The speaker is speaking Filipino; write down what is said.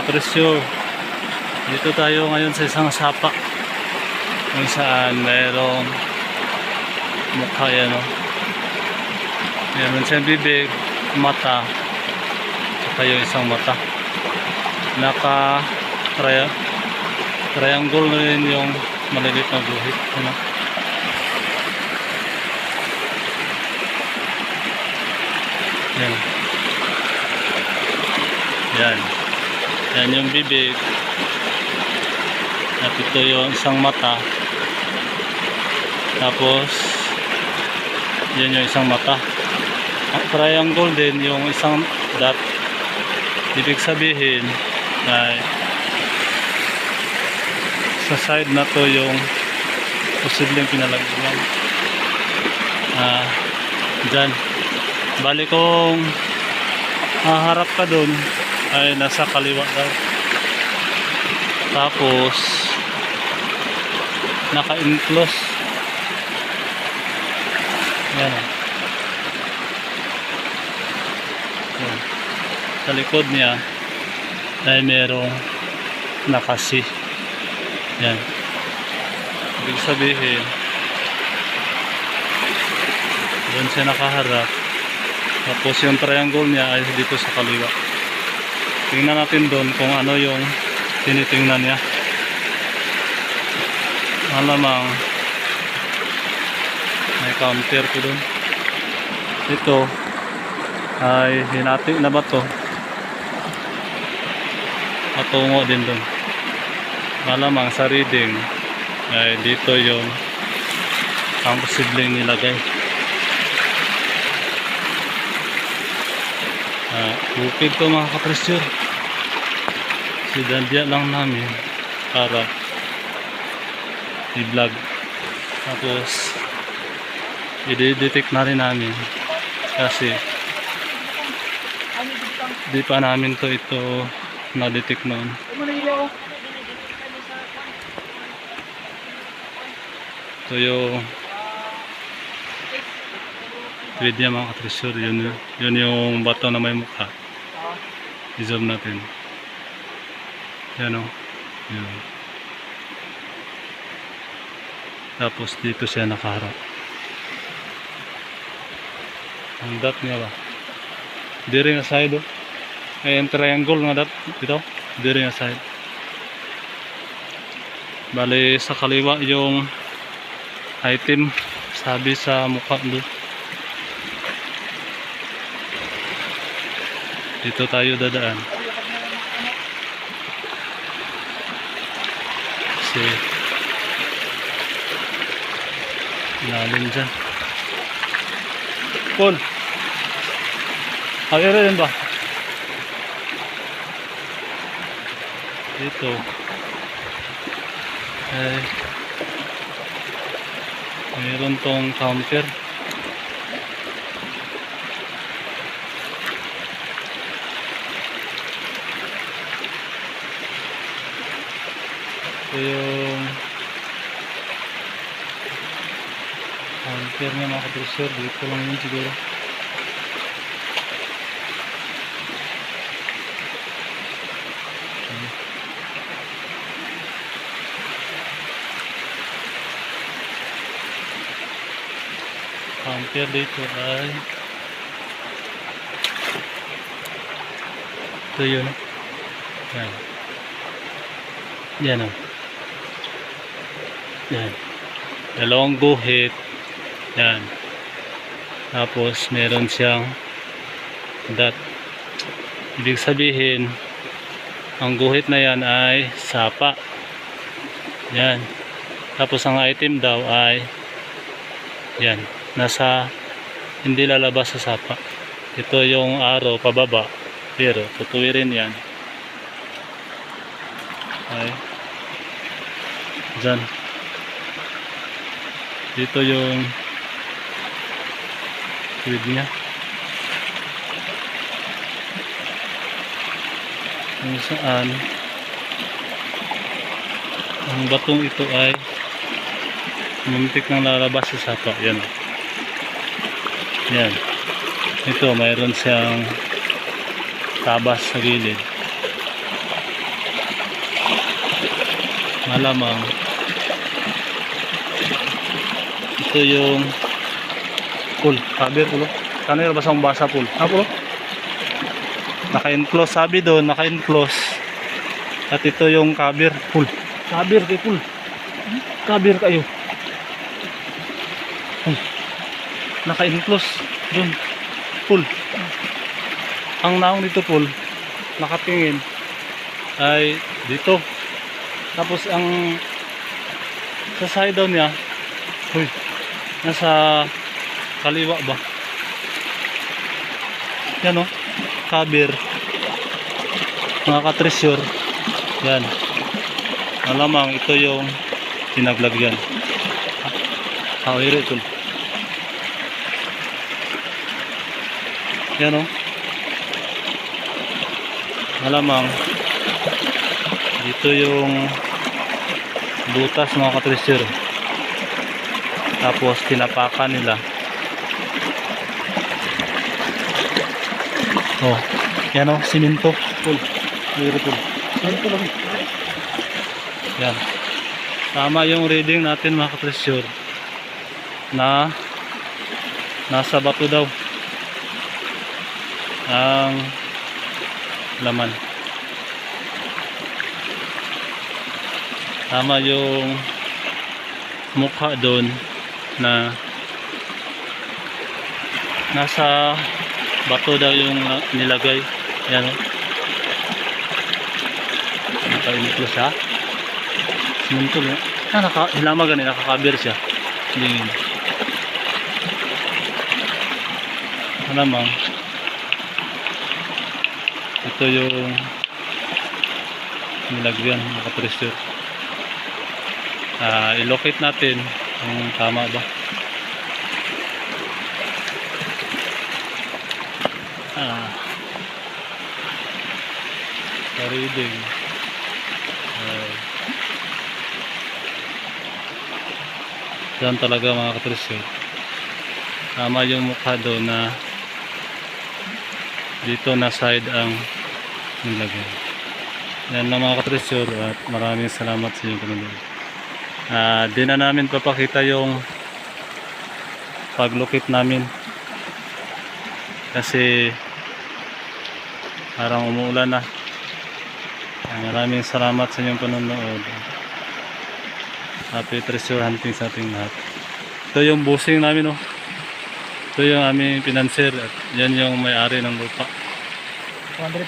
kapresyo, dito tayo ngayon sa isang sapa kung saan mayroong mukha yan, no? Meron siyang bibig, mata, saka yung isang mata. Naka triangle na rin yung maliliit na guhit, ano? Yan. Yan. Yan yung bibig. At ito yung isang mata. Tapos yan yung isang mata. Ang triangle din yung isang dot. Ibig sabihin ay sa side na to yung posibleng pinalagyan. Dyan. Bali kung haharap ka dun ay nasa kaliwa daw. Tapos naka-enclose. Yan. Yan. Sa likod niya ay merong nakasi. Yan. Ibig sabihin doon siya nakaharap. Tapos yung triangle niya ay dito sa kaliwa. Tingnan natin doon kung ano yung tinitingnan niya. Malamang may counter ko doon. Ito ay hinati na ba to? Patungo din doon. Malamang sa reading ay dito yung ang posibleng nilagay. Bukid ko mga kapresyo. Sinadya lang namin para i-vlog. Tapos i-detect na rin namin kasi di pa namin ito na-detect noon. Ito yung pwede niya mga kapresyo. Yun yung bato na may mukha. I-zoom natin. Yan o. Yan. Tapos dito siya nakaharap. Ang dot nga ba? Diri nga side o. Ay yung triangle nga dot. Dito. Diri nga side. Bali sa kaliwa yung item. Sabi sa mukha doon. Dito tayo dadaan. Kasi lalim dyan. Paul, agad rin ba? Dito ay mayroon tong counter. Ito yung counter niya mga kapresyo. Dito lang yun siguro. Counter dito ay ito yun. Yan. Yan o. Yan. Dalawang guhit. Yan. Tapos meron siyang dot. Ibig sabihin ang guhit na yan ay sapa. Yan. Tapos ang item daw ay yan. Nasa hindi lalabas sa sapa. Ito yung arrow pababa. Pero tutuwirin yan. Ay. Diyan. Dito yung feed niya. Kung saan ang batong ito ay muntik nang lalabas sa sapa. Yan. Yan. Ito mayroon siyang tabas sa gilid. malamang ito yung pool, cover pulo. Kanina basang basa pool. Pulo. Naka-enclose, sabi doon, naka-enclose. At ito yung cover pool. Cover kay pool. Cover kayo. Naka-enclose doon. Pool. Ang naong dito pool, nakatingin ay dito. Tapos ang sa side down niya, nasa kaliwa ba? Yan o, cover. Mga ka-treasure. Yan. Malamang ito yung pinaglagyan. Hawiri ito. Yan o. Malamang dito yung butas mga ka-treasure. Tapos tinapakan nila. Oh, yan o, simento. Full. Beautiful. Simento lang. Yan. Tama yung reading natin mga ka-treasure. Na nasa bato daw ang laman. Tama yung mukha doon na nasa bato daw yung nilagay. Yan o. Naka-inclose siya. Simunto mo. Hilama ganun. Nakakabir siya. Lingin. Malamang ito yung nilagyan. Naka-treasure. I-locate natin kung tama ba. Reading. Yan talaga mga ka-treasure. Tama yung mukha doon na dito na side ang nilagay. Yan lang mga ka-treasure at maraming salamat sa inyong panonood. Di na namin papakita yung paglukit namin kasi parang umuulan na. Maraming salamat sa inyong panonood. Happy treasure hunting sa ating lahat. Ito yung busing namin oh. Ito yung aming pinanser at yan yung may-ari ng lupa. 200,000.